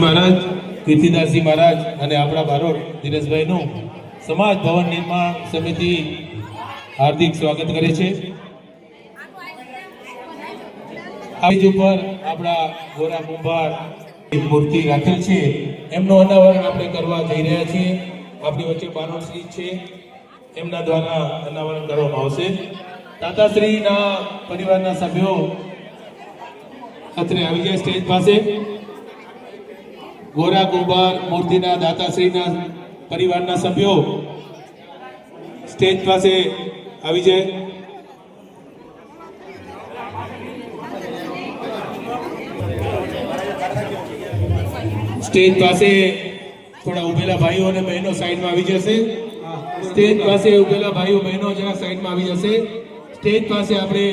મહારાજ કીર્તિદાસજી મહારાજ અને આપણા બારોટ દિનેશભાઈનું સમાજ ભવન નિર્માણ સમિતિ હાર્દિક સ્વાગત કરે છે। આજ ઉપર આપણા ગોરા કુંભાર મૂર્તિ રાખેલ છે, એમનું અનાવરણ આપણે કરવા જઈ રહ્યા છીએ। આપણી વચ્ચે બારોટશ્રી છે, એમના દ્વારા અનાવરણ કરવામાં આવશે। દાતાશ્રીના પરિવારના સભ્યો અત્રે આવી જાય સ્ટેજ પાસે। ગોરા કુંભાર મૂર્તિના દાતાશ્રીના પરિવારના સભ્યો સ્ટેજ પાસે આવી જાય। સ્ટેજ પાસે થોડા ઉભેલા ભાઈઓ અને બહેનો સાઈડમાં આવી જશે। સ્ટેજ પાસે ઉભેલા ભાઈઓ બહેનો જરા સાઈડમાં આવી જશે। સ્ટેજ પાસે આપણે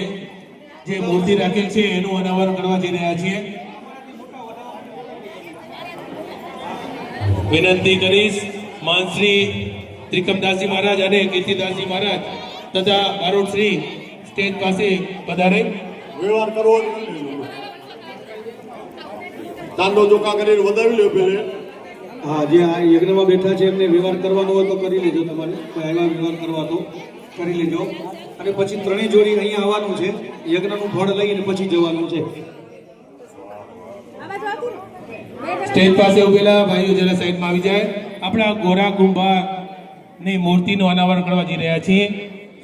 જે મૂર્તિ રાખેલ છે એનું અનાવરણ કરવા જઈ રહ્યા છીએ। વિનંતી કરીશ માનશ્રી ત્રિકમદાસજી મહારાજ અને કીર્તિદાસજી મહારાજ તથા બારોટશ્રી સ્ટેજ પાસે પધારે। વ્યવહાર કરવો દાંડો ચોકા કરીને વધાવી લ્યો પેલે। હા, જે આ યજ્ઞમાં બેઠા છે એમને વ્યવહાર કરવાનો હોય તો કરી લેજો। તમારે કોઈ આવ્યા વ્યવહાર કરવા તો કરી લેજો। અને પછી ત્રણેય જોડી અહીંયા આવવાનું છે, યજ્ઞનું ફળ લઈને પછી જવાનું છે। સ્ટેજ પાસે ઉભેલા ભાઈઓ જરા સાઈડમાં આવી જાય। આપણા ગોરા કુંભારની મૂર્તિનું અનાવરણ કરવા જઈ રહ્યા છીએ।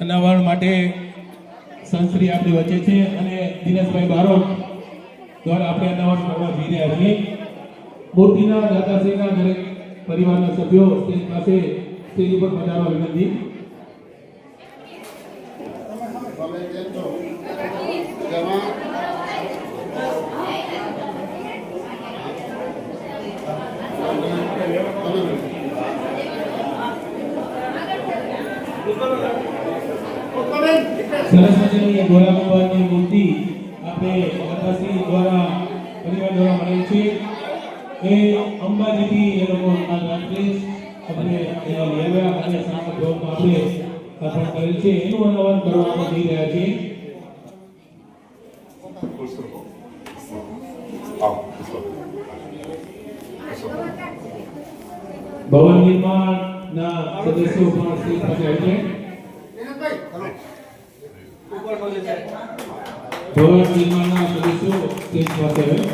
અનાવરણ માટે સંતશ્રી આપણી વચ્ચે છે અને દિનેશભાઈ બારોટ દ્વારા આપણે અનાવરણ કરવા જઈ રહ્યા છીએ। મૂર્તિના દાતાશ્રીના દરેક પરિવારના સભ્યો સ્ટેજ પાસે સ્ટેજ ઉપર પધારવા વિનંતી। સરસ મજાની ગોરા કુંભારની મૂર્તિ આપણે દાતાશ્રી દ્વારા પરિવાર દ્વારા મળેલ છે। એ અંબાજીથી એ લોકો રાત્રે આપણે એના લેવા અને સામત ભવનમાં આપણે સ્થાપન કરેલ છે, એનું અનાવરણ કરવામાં જઈ રહ્યા છીએ। ભવન નિર્માણના સદસ્યો પણ સ્ટેજ પાસે આવે છે। ભવન નિર્માણના સદસ્યો સ્ટેજ પાસે આવે।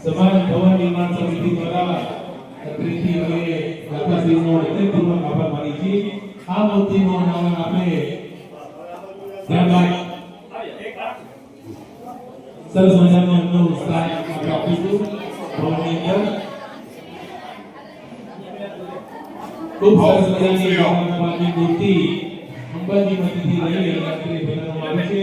સમાજ ભવન નિર્માણ સમિતિ દ્વારા અત્રેથી અમે દાતાશ્રીનો હૃદયપૂર્વક આભાર માની છીએ। આ મૂર્તિનું અનાવરણ આપણે ત્યારબાદ સરસ મજાનું એમનું સ્થાન આપણે આપીશું ભવનની અંદર। ખૂબ સરસ મજાની ભગવાનની મૂર્તિ અંબાજી મંદિરથી લઈ રાત્રે બનાવવામાં આવી છે।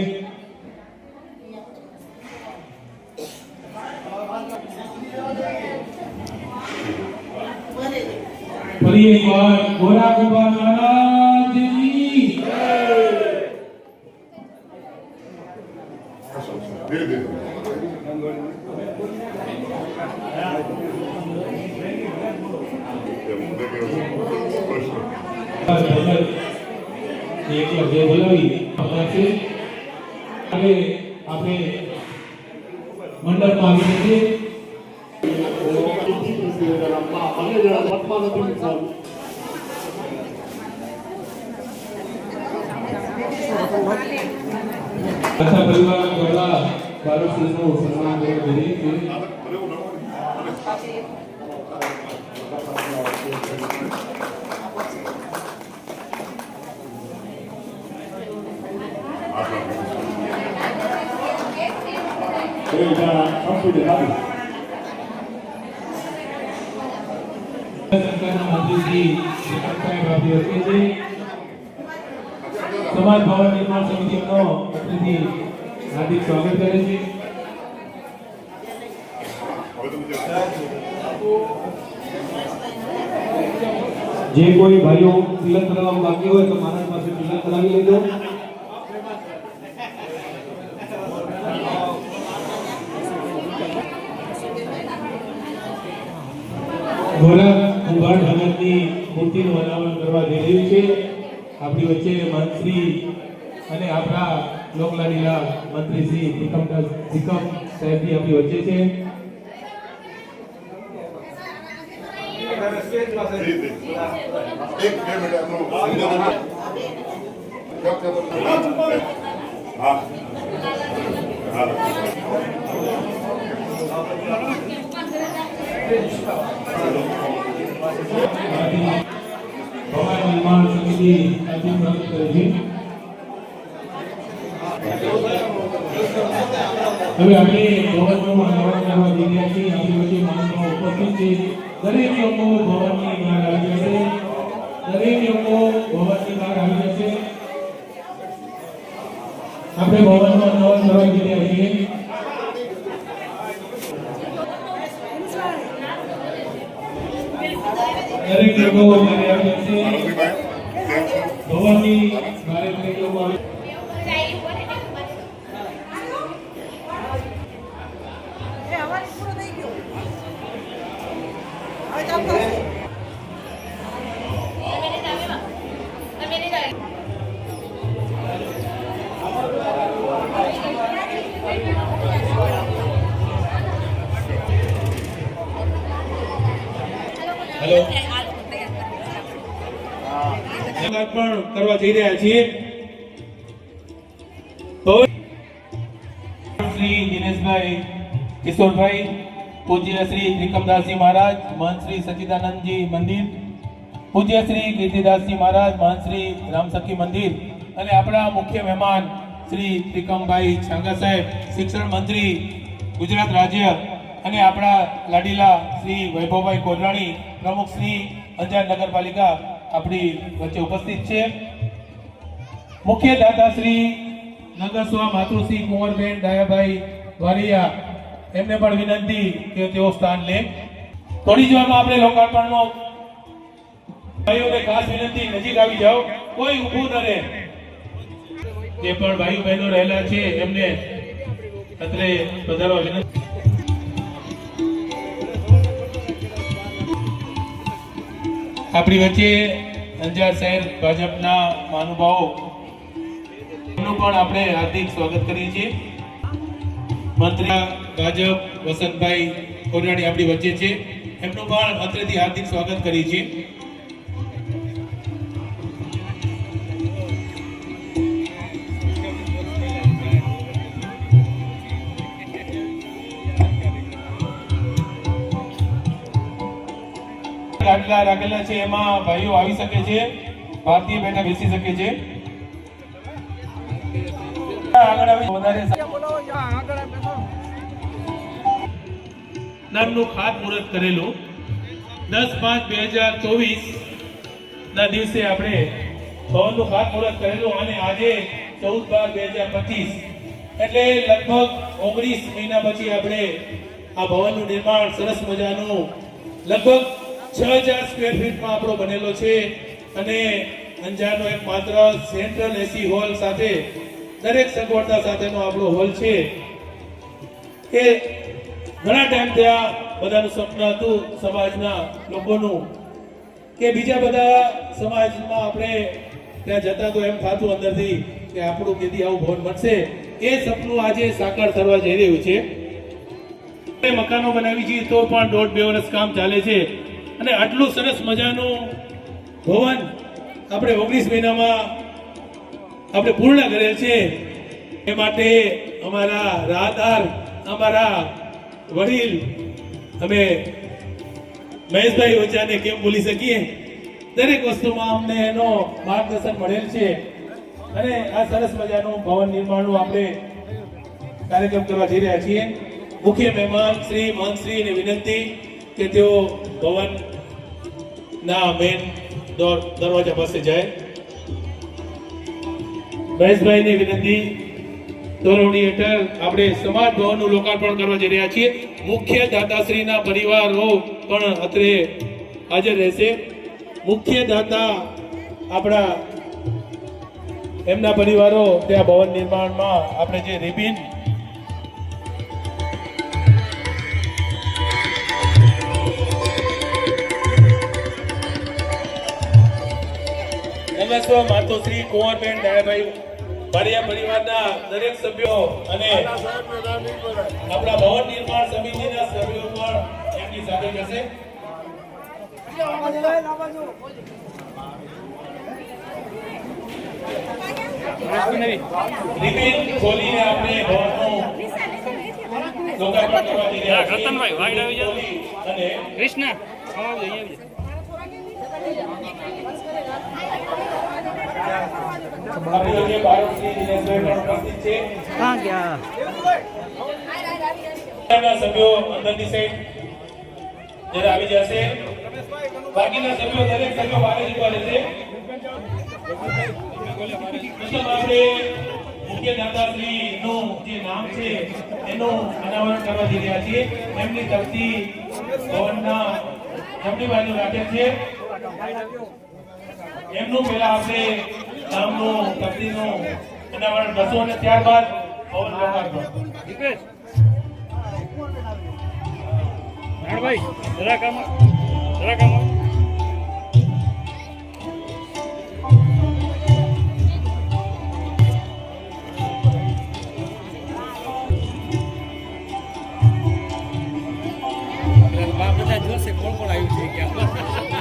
ફરી એકવાર ગોરા કુંભાર મહારાજની આપણે મંડળમાં આવી છીએ। अच्छा परिवार द्वारा बारोटश्रीનું સન્માન કરવા જઈ રહ્યા છીએ। સમાજ ભવન નિર્માણ સમિતિનો પ્રતિનિધિ હાર્દિક સ્વાગત કરે છે। જે કોઈ ભાઈઓ તિલક કરાવવા બાકી હોય તો મહારાજ પાસે તિલક કરાવી લેજો. ગોરા કુંભાર ભગતની મૂર્તિનું અનાવરણ કરવા જઈ રહ્યું છે. આપણી વચ્ચે મંત્રી અને આપણા લોકલાડીલા મંત્રી શ્રી ભીખમ સાહેબની આપણી વચ્ચે છે. એક બે મિનિટ આપણું હા ભવન નિર્માણ સમિતિ અંતિમ પ્રગતિ કરે છે. હવે આપણે ભવનનું અનાવરણ કરવા જઈ રહ્યા છીએ. આપણી વચ્ચે મહાનુભાવો ઉપસ્થિત છે. દરેક લોકો ભવનની બહાર આવી જશે. દરેક લોકો ભવનની બહાર આવી જશે. આપણે ભવનનું અનાવરણ કરવા જઈ રહ્યા છીએ. દરેક લોકો બહાર આવી જશે. ભવનની બહાર દરેક લોકો આવે. પણ કરવા જઈ રહ્યા છીએ. શ્રી દિનેશભાઈ કિશોરભાઈ, પૂજ્ય શ્રી ત્રિકમદાસજી મહારાજ, મહંત શ્રી સચ્ચિદાનંદજી મંદિર, પૂજ્ય શ્રી કીર્તિદાસજી મહારાજ, મહંત શ્રી રામસખી મંદિર અને આપણા મુખ્ય મહેમાન શ્રી ત્રિકમભાઈ છાંગા સાહેબ, શિક્ષણ મંત્રી ગુજરાત રાજ્ય અને આપણા લાડીલા શ્રી વૈભવભાઈ કોરરાણી, પ્રમુખ શ્રી અંજાર નગરપાલિકા આપણી વચ્ચે ઉપસ્થિત છે. મુખ્ય દાતા શ્રી નગરસભા માતૃશ્રી કુંવરબેન ડાયાભાઈ વારિયા, એમને પણ વિનંતી કે તેઓ સ્થાન લે. થોડી જ વારમાં આપણે લોકાર્પણનો ભાઈઓને ખાસ વિનંતી, નજીક આવી જાઓ, કોઈ ઊભું ન રહે. જે પણ ભાઈઓ બહેનો રહેલા છે એમને અત્રે પધારવા વિનંતી. આપણી વચ્ચે અંજાર શહેર ભાજપના મહાનુભાવો, એમનું પણ આપણે હાર્દિક સ્વાગત કરીએ છીએ. મંત્રી ભાજપ વસંતભાઈ કોરરાણી આપણી વચ્ચે છે, એમનું પણ અત્રેથી હાર્દિક સ્વાગત કરીએ છીએ. ગાટલા રાખેલા છે એમાં ભાઈઓ આવી શકે છે, ભારતીય બેઠા બેસી શકે છે. આગળ આવી વધારે નામનું ખાતમુહૂર્ત કરેલું 10/5/2024 ના દિવસે આપણે ભવનનું ખાતમુહૂર્ત કરેલું અને આજે 14/12/2025 એટલે લગભગ 19 મહિના પછી આપણે આ ભવનનું નિર્માણ સરસ મજાનું લગભગ 6000 સ્ક્વેર ફીટમાં આપણો બનેલો છે અને અંજારનો એક માત્ર સેન્ટ્રલ એસી હોલ સાથે દરેક સગવડતા સાથેનો આપણો હોલ છે. એ ઘણા ટાઈમ ત્યાં બધાનું સ્વપ્ન હતું સમાજના લોકોનું કે બીજા બધા સમાજમાં આપણે ત્યાં જતા તો એમ થતું અંદરથી કે આપણું કેદી આવું ભવન બનશે. એ સપનું આજે સાકાર થવા જઈ રહ્યું છે. મકાનો બનાવી છે તો પણ 1.5-2 વર્ષ કામ ચાલે છે અને આટલું સરસ મજાનું ભવન આપણે 19 મહિનામાં આપણે પૂર્ણ કરેલ છે. એ માટે અમારા રાહદાર, અમારા વડીલ અમે મહેશભાઈ ઓચાને કેમ ભૂલી શકીએ, દરેક વસ્તુમાં અમને એનો માર્ગદર્શન મળેલ છે અને આ સરસ મજાનું ભવન નિર્માણનું આપણે કાર્યક્રમ કરવા જઈ રહ્યા છીએ. મુખ્ય મહેમાન શ્રી મહંતશ્રીને વિનંતી કે તેઓ ભવનના મેન દરવાજા પાસે જાય. મહેશભાઈને વિનંતી, તોરવણી હેઠળ આપણે સમાજ ભવનનું લોકાર્પણ કરવા જઈ રહ્યા છીએ. મુખ્ય દાતાશ્રીના પરિવારો પણ અત્રે હાજર રહેશે. મુખ્ય દાતા આપણા એમના પરિવારો ત્યાં ભવન નિર્માણમાં આપણે જે રિબિન એમએસઓ માતોશ્રી કુંવરબેન દયાભાઈ બારિયા પરિવારના દરેક સભ્યો અને આપણા ભવન નિર્માણ સમિતિના સભ્યો પણ એમની સાથે જશે. રિબિન ખોલીને આપણે ભવનનું લોકાર્પણ કરવા જઈ રહ્યા છીએ. રતનભાઈ વાગડ આવી જાઓ. અને કૃષ્ણ આવી જાય. આપણી જે ભારતશ્રી દિનેશભાઈ પણ ઉપસ્થિત છે. કહાં ગયા? ના સભ્યો અંદરની સાઈડ જરા આવી જશે. બાકીના સભ્યો દરેક સભ્યો બહાર જ ઉભા રહેશે. પ્રથમ આપણે મુખ્ય દાતાશ્રીનું જે નામ છે એનું અનાવરણ કરવા જઈ રહ્યા છીએ. એમની તરફથી ભવનના જમણી બાજુ રાખે છે. એમનું પહેલા આપણે નામનું તકતીનું અનાવરણ કરશું અને ત્યારબાદ ભવન લોકાર્પણ. દીપેશ નાણભાઈ જરાક આમાં. બધા જોશે કોણ કોણ આવ્યું છે ક્યાં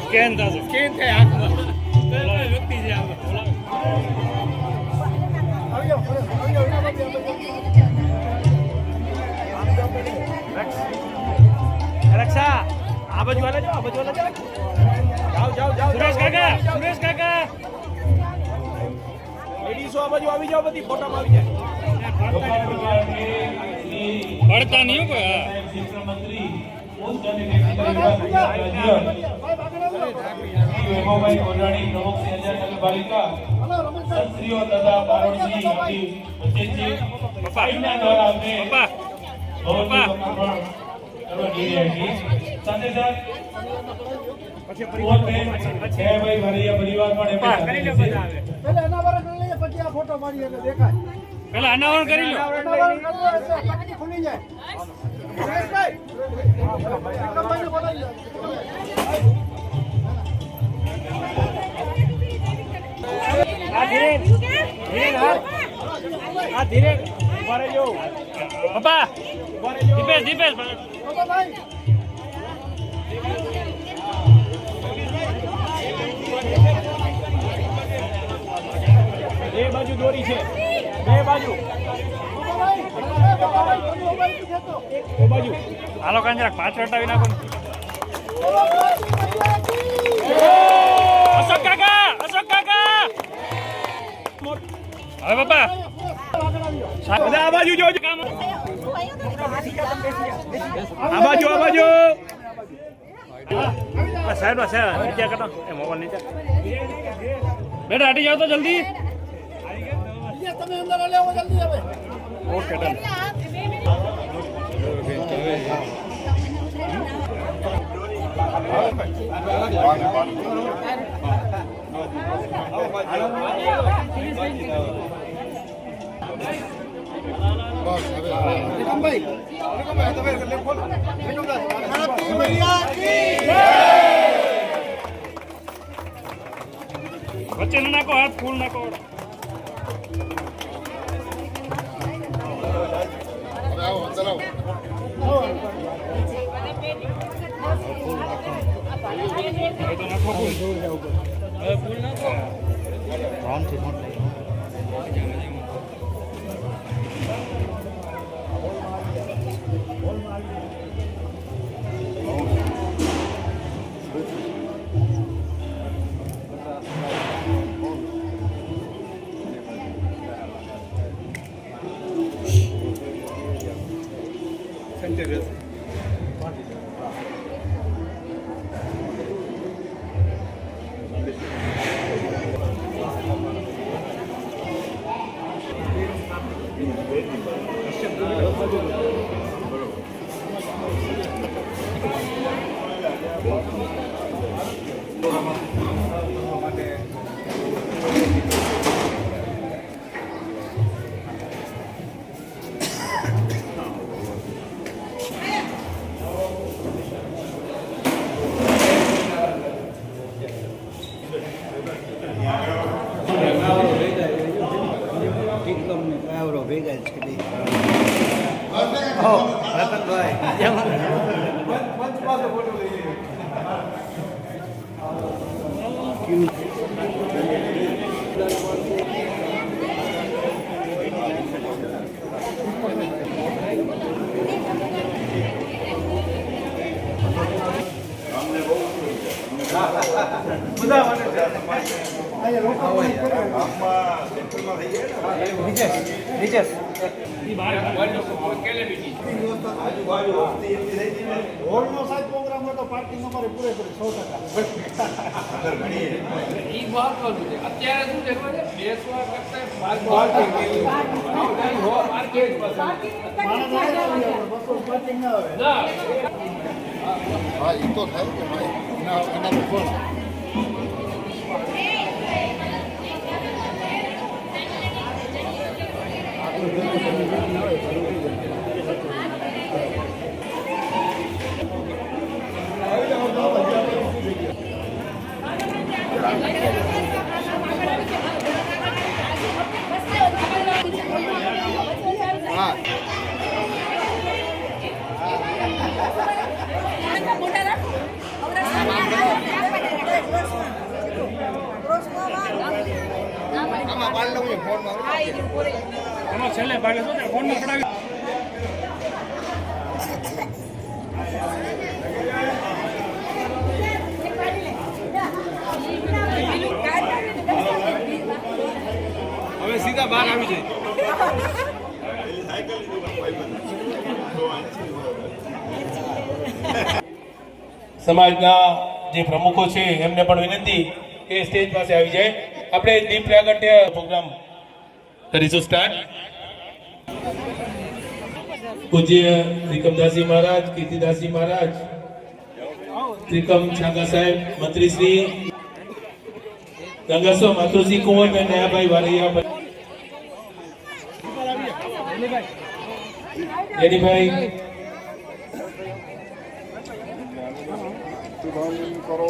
સ્કેન થશે. સ્કેન થાય આંખમાં વ્યક્તિ છે આમાં. રક્ષા આ બાજુ વાળા જાઓ. જાઓ. સુરેશ કાકા લેડીઝો આ બાજુ આવી જાઓ. બધી ફોટામાં આવી જાય. પડતા નહીં કોઈ. મંત્રી પોસ્ટ અને ટેક્સટાઇલ રાજ્ય વૈભવભાઈ કોરાણી પ્રમુખ સિંહજા નગરપાલિકા સંત્રીઓ તથા બારોટજી આપણી વચ્ચે છે. સાહેબના દ્વારા આપણે ભવનનું લોકાર્પણ કરવા જઈ રહ્યા છીએ. સાથે સાથે કુંવરબેન જયાભાઈ વારિયા પરિવાર પણ એમની સાથે છે. પેલા અનાવરણ કરી લો. ધીરે પપ્પા. દીપેશ બે બાજુ દોરી છે. બે બાજુ આ લોકો જરાક પાછળ હટાવી નાખો ને. અશોક કાકા હવે પપ્પા બધા આ બાજુ જોજો. આ બાજુ સાહેબ નીચે કરતો એ મોબાઈલ નીચે બેટા હટી જાઓ તો જલ્દી. Okay done. વચ્ચે ન નાખો, હાથ ફૂલ નાખો. હોલનો સાઈઝ પ્રોગ્રામ હતો પાર્કિંગ અમારે પૂરેપૂરી 100%. ઈ મહત્વનું છે. અત્યારે શું છે ખબર છે? બેસવા કરતા પાર્કિંગ પાર્કિંગ ના આવે. ના હા એ તો થાય કે ભાઈ એના તો કોણ એમાં છેલ્લે ભાગે શું છે ફોનમાં પડાવી હવે સીધા બહાર આવી જાય. સમાજના જે પ્રમુખો છે એમને પણ વિનંતી કે સ્ટેજ પાસે આવી જાય. આપણે દીપ પ્રાગટ્ય પ્રોગ્રામ કરીશું સ્ટાર્ટ. પૂજ્ય ત્રિકમદાસજી મહારાજ, કીર્તિદાસજી મહારાજ, ત્રિકમ છાંગા સાહેબ, મંત્રી શ્રી ગંગાસો માતુશ્રી કુંવર અને નયાભાઈ વાલિયા, જેનીભાઈ કરો